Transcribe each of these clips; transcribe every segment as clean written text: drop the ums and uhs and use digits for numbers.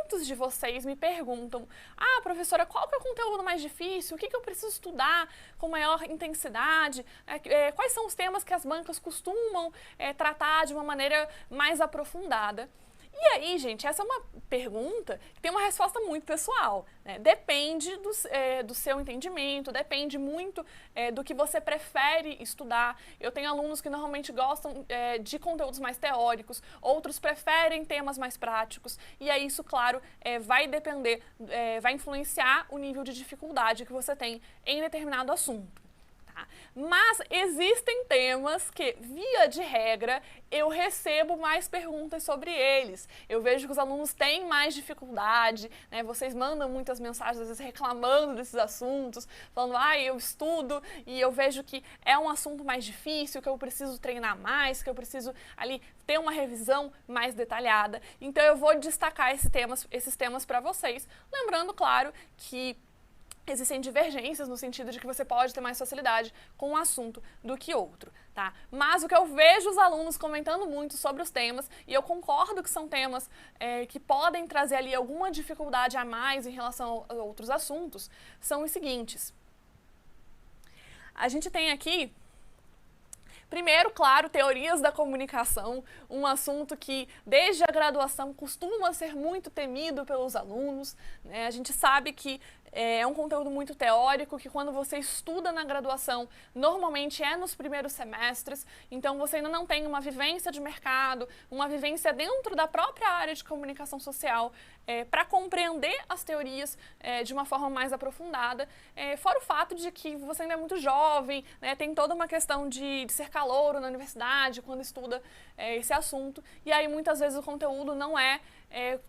muitos de vocês me perguntam: ah, professora, qual que é o conteúdo mais difícil? O que eu preciso estudar com maior intensidade? Quais são os temas que as bancas costumam tratar de uma maneira mais aprofundada? E aí, gente, essa é uma pergunta que tem uma resposta muito pessoal, né? Depende do seu entendimento, depende muito do que você prefere estudar. Eu tenho alunos que normalmente gostam de conteúdos mais teóricos, outros preferem temas mais práticos, e aí isso, claro, vai depender, vai influenciar o nível de dificuldade que você tem em determinado assunto. Mas existem temas que, via de regra, eu recebo mais perguntas sobre eles. Eu vejo que os alunos têm mais dificuldade, né? Vocês mandam muitas mensagens, às vezes, reclamando desses assuntos, falando, eu estudo e eu vejo que é um assunto mais difícil, que eu preciso treinar mais, que eu preciso ali ter uma revisão mais detalhada. Então, eu vou destacar esses temas para vocês, lembrando, claro, que existem divergências no sentido de que você pode ter mais facilidade com um assunto do que outro, tá? Mas o que eu vejo os alunos comentando muito sobre os temas, e eu concordo que são temas que podem trazer ali alguma dificuldade a mais em relação a outros assuntos, são os seguintes. A gente tem aqui, primeiro, claro, teorias da comunicação, um assunto que desde a graduação costuma ser muito temido pelos alunos, né? A gente sabe que é um conteúdo muito teórico, que quando você estuda na graduação, normalmente é nos primeiros semestres, então você ainda não tem uma vivência de mercado, uma vivência dentro da própria área de comunicação social, para compreender as teorias de uma forma mais aprofundada, fora o fato de que você ainda é muito jovem, né, tem toda uma questão de ser calouro na universidade quando estuda esse assunto, e aí muitas vezes o conteúdo não é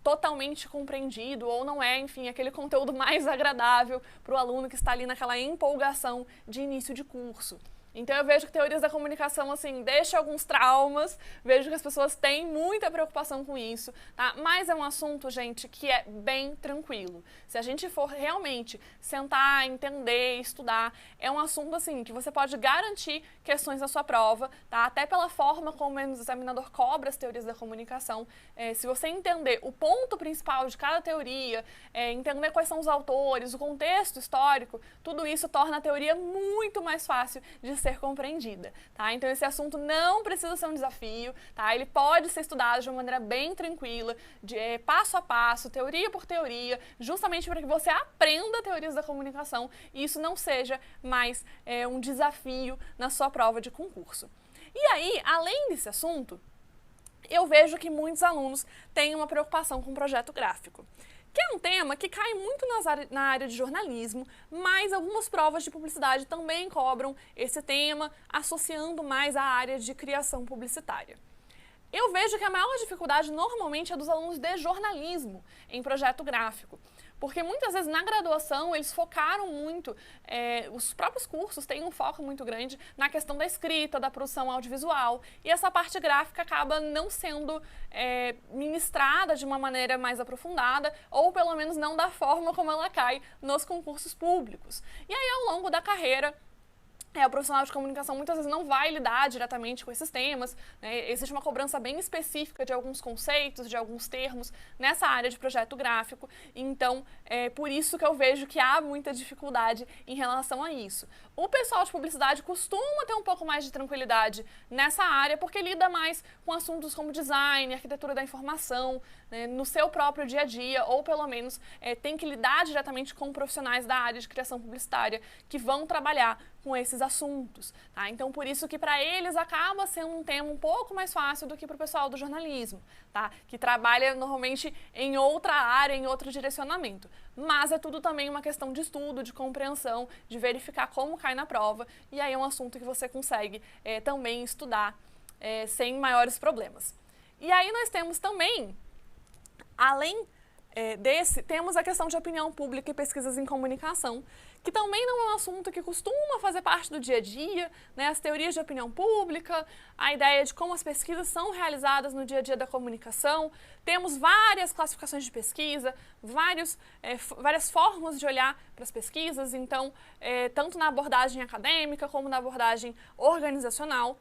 totalmente compreendido, ou não é, enfim, aquele conteúdo mais agradável para o aluno que está ali naquela empolgação de início de curso. Então eu vejo que teorias da comunicação, assim, deixa alguns traumas, vejo que as pessoas têm muita preocupação com isso, tá? Mas é um assunto, gente, que é bem tranquilo. Se a gente for realmente sentar, entender, estudar, é um assunto, assim, que você pode garantir questões na sua prova, tá? Até pela forma como o examinador cobra as teorias da comunicação. Se você entender o ponto principal de cada teoria, entender quais são os autores, o contexto histórico, tudo isso torna a teoria muito mais fácil de ser compreendida, tá? Então esse assunto não precisa ser um desafio, tá? Ele pode ser estudado de uma maneira bem tranquila, passo a passo, teoria por teoria, justamente para que você aprenda teorias da comunicação e isso não seja mais um desafio na sua prova de concurso. E aí, além desse assunto, eu vejo que muitos alunos têm uma preocupação com o projeto gráfico, que é um tema que cai muito na área de jornalismo, mas algumas provas de publicidade também cobram esse tema, associando mais à área de criação publicitária. Eu vejo que a maior dificuldade normalmente é dos alunos de jornalismo em projeto gráfico, porque muitas vezes na graduação eles focaram muito, os próprios cursos têm um foco muito grande na questão da escrita, da produção audiovisual, e essa parte gráfica acaba não sendo ministrada de uma maneira mais aprofundada, ou pelo menos não da forma como ela cai nos concursos públicos. E aí ao longo da carreira, o profissional de comunicação muitas vezes não vai lidar diretamente com esses temas, né? Existe uma cobrança bem específica de alguns conceitos, de alguns termos nessa área de projeto gráfico, então é por isso que eu vejo que há muita dificuldade em relação a isso. O pessoal de publicidade costuma ter um pouco mais de tranquilidade nessa área porque lida mais com assuntos como design, arquitetura da informação, né, no seu próprio dia a dia, ou pelo menos tem que lidar diretamente com profissionais da área de criação publicitária que vão trabalhar com esses assuntos, tá? Então, por isso que para eles acaba sendo um tema um pouco mais fácil do que para o pessoal do jornalismo, tá? Que trabalha normalmente em outra área, em outro direcionamento. Mas é tudo também uma questão de estudo, de compreensão, de verificar como cai na prova, e aí é um assunto que você consegue também estudar sem maiores problemas. E aí nós temos também, além temos a questão de opinião pública e pesquisas em comunicação, que também não é um assunto que costuma fazer parte do dia a dia, né? As teorias de opinião pública, a ideia de como as pesquisas são realizadas no dia a dia da comunicação. Temos várias classificações de pesquisa, várias formas de olhar para as pesquisas, então, tanto na abordagem acadêmica como na abordagem organizacional.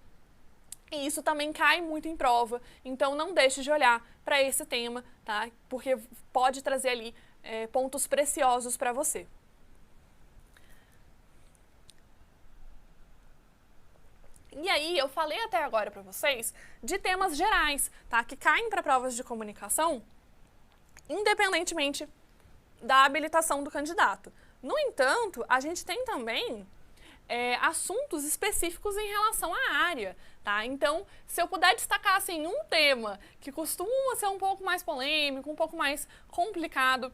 E isso também cai muito em prova, então não deixe de olhar para esse tema, tá? Porque pode trazer ali pontos preciosos para você. E aí, eu falei até agora para vocês de temas gerais, tá? Que caem para provas de comunicação, independentemente da habilitação do candidato. No entanto, a gente tem também assuntos específicos em relação à área, tá? Então, se eu puder destacar, assim, um tema que costuma ser um pouco mais polêmico, um pouco mais complicado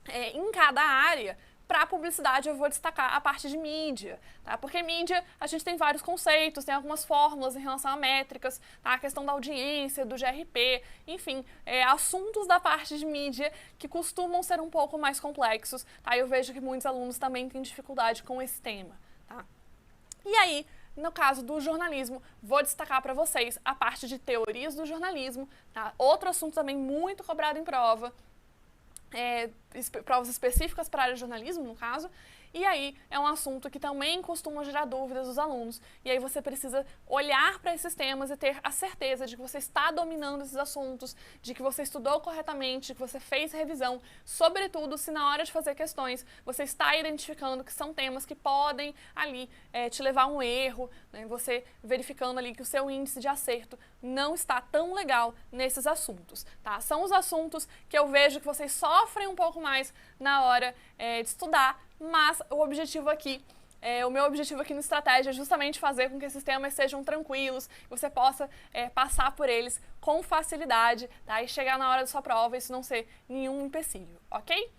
em cada área, para a publicidade eu vou destacar a parte de mídia, tá? Porque mídia, a gente tem vários conceitos, tem algumas fórmulas em relação a métricas, tá? A questão da audiência, do GRP, enfim, assuntos da parte de mídia que costumam ser um pouco mais complexos, tá? Eu vejo que muitos alunos também têm dificuldade com esse tema, tá? E aí, no caso do jornalismo, vou destacar para vocês a parte de teorias do jornalismo, tá? Outro assunto também muito cobrado em prova, provas específicas para a área de jornalismo, no caso, e aí é um assunto que também costuma gerar dúvidas dos alunos, e aí você precisa olhar para esses temas e ter a certeza de que você está dominando esses assuntos, de que você estudou corretamente, de que você fez revisão, sobretudo se na hora de fazer questões você está identificando que são temas que podem ali te levar a um erro, né? Você verificando ali que o seu índice de acerto não está tão legal nesses assuntos, tá? São os assuntos que eu vejo que vocês sofrem um pouco mais na hora de estudar, mas o meu objetivo aqui no Estratégia é justamente fazer com que esses temas sejam tranquilos, que você possa passar por eles com facilidade, tá? E chegar na hora da sua prova e isso não ser nenhum empecilho, ok?